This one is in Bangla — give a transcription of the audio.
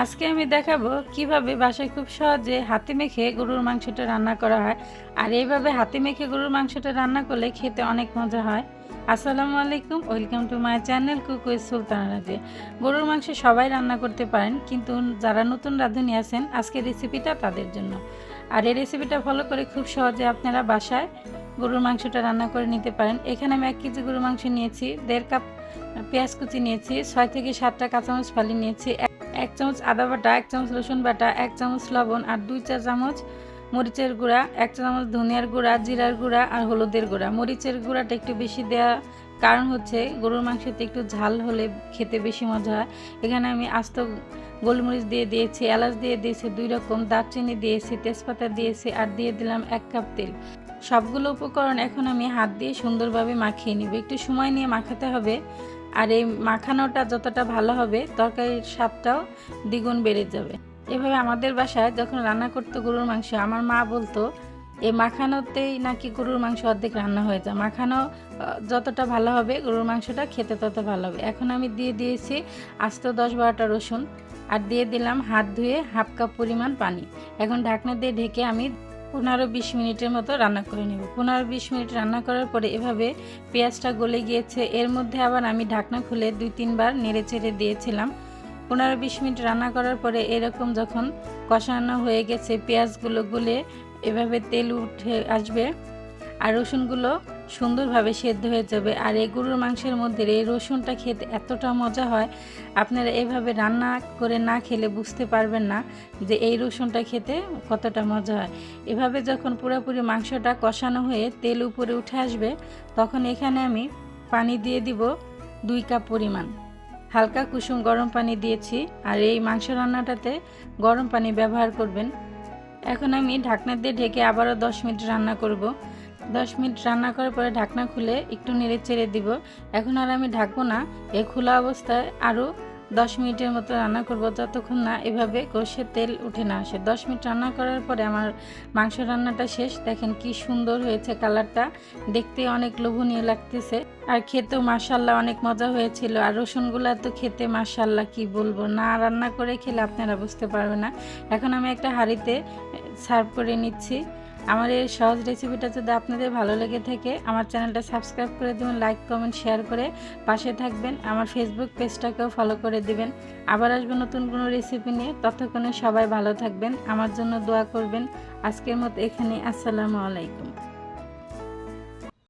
আজকে আমি দেখাবো কিভাবে বাসায় খুব সহজে হাতে মেখে গরুর মাংসটা রান্না করা হয়। আর এইভাবে হাতে মেখে গরুর মাংসটা রান্না করলে খেতে অনেক মজা হয়। আসসালামু আলাইকুম, welcome to my channel cook with Sultana Razia. গরুর মাংস সবাই রান্না করতে পারেন, কিন্তু যারা নতুন রাঁধুনি আছেন আজকের রেসিপিটা তাদের জন্য। আর এই রেসিপিটা ফলো করে খুব সহজে আপনারা বাসায় গরুর মাংসটা রান্না করে নিতে পারেন। এখানে আমি 1 কেজি গরুর মাংস নিয়েছি, 1.5 কাপ পেঁয়াজ কুচি নিয়েছি, 6 থেকে 7টা কাঁচামরিচ ফালি নিয়েছি, 1 চামচ আদা বাটা, 1 চামচ রসুন বাটা, 1 চামচ লবণ আর 2-4 চামচ মরিচের গুঁড়া, 1 চামচ ধনিয়ার গুঁড়া, জিরার গুঁড়া আর হলুদের গুঁড়া। মরিচের গুঁড়াটা একটু বেশি দেওয়া কারণ হচ্ছে গরুর মাংসতে একটু ঝাল হলে খেতে বেশি মজা হয়। এখানে আমি আস্ত গোলমরিচ দিয়ে দিয়েছি, এলাচ দিয়ে দিয়েছি 2 রকম, দারচিনি দিয়েছি, তেজপাতা দিয়েছি আর দিয়ে দিলাম 1 কাপ তেল। সবগুলো উপকরণ এখন আমি হাত দিয়ে সুন্দরভাবে মাখিয়ে নিব। একটু সময় নিয়ে মাখাতে হবে। আর এই মাখানোটা যতটা ভালো হবে তরকারির স্বাদটাও দ্বিগুণ বেড়ে যাবে। এভাবে আমাদের বাসায় যখন রান্না করতো গরুর মাংস, আমার মা বলতো এই মাখানোতেই নাকি গরুর মাংস অর্ধেক রান্না হয়ে যায়। মাখানো যতটা ভালো হবে গরুর মাংসটা খেতে তত ভালো হবে। এখন আমি দিয়ে দিয়েছি আস্ত 10-12টা রসুন আর দিয়ে দিলাম হাত ধুয়ে 1/2 কাপ পরিমাণ পানি। এখন ঢাকনা দিয়ে ঢেকে আমি 15-20 মিনিটের মতো রান্না করে নেব। 15-20 মিনিট রান্না করার পরে এভাবে পেঁয়াজটা গলে গিয়েছে। এর মধ্যে আবার আমি ঢাকনা খুলে 2-3 বার নেড়ে চেড়ে দিয়েছিলাম। 15-20 মিনিট রান্না করার পরে এরকম যখন কষানো হয়ে গেছে, পেঁয়াজগুলো গলে এভাবে তেল উঠে আসবে আর রসুনগুলো সুন্দরভাবে সেদ্ধ হয়ে যাবে। আর এই গরুর মাংসের মধ্যে এই রসুনটা খেতে এতটা মজা হয়, আপনারা এভাবে রান্না করে না খেলে বুঝতে পারবেন না যে এই রসুনটা খেতে কতটা মজা হয়। এভাবে যখন পুরোপুরি মাংসটা কষানো হয়ে তেল উপরে উঠে আসবে, তখন এখানে আমি পানি দিয়ে দিব 2 কাপ পরিমাণ। হালকা কুসুম গরম পানি দিয়েছি। আর এই মাংস রান্নাটাতে গরম পানি ব্যবহার করবেন। এখন আমি ঢাকনা দিয়ে ঢেকে আবারও 10 মিনিট রান্না করব। 10 মিনিট রান্না করার পরে ঢাকনা খুলে একটু নেড়ে চেড়ে দিব। এখন আর আমি ঢাকবো না, এই খোলা অবস্থায় আরও 10 মিনিটের মতো রান্না করব, যতক্ষণ না এভাবে কষে তেল উঠে না আসে। 10 মিনিট রান্না করার পরে আমার মাংস রান্নাটা শেষ। দেখেন কি সুন্দর হয়েছে, কালারটা দেখতে অনেক লোভনীয় লাগতেছে আর খেতেও মাশাআল্লাহ অনেক মজা হয়েছিল। আর রসুনগুলা তো খেতে মাশাআল্লাহ কি বলবো, না রান্না করে খেলে আপনারা বুঝতে পারবেন না। এখন আমি একটা হাঁড়িতে সার্ভ করে নিচ্ছি। আমার এই সহজ রেসিপিটা যদি আপনাদের ভালো লেগে থাকে, আমার চ্যানেলটা সাবস্ক্রাইব করে দেবেন, লাইক কমেন্ট শেয়ার করে পাশে থাকবেন। আমার ফেসবুক পেজটাকেও ফলো করে দিবেন। আবার আসবো নতুন কোনো রেসিপি নিয়ে। ততক্ষণে সবাই ভালো থাকবেন, আমার জন্য দোয়া করবেন। আজকের মতো এখানে, আসসালামু আলাইকুম।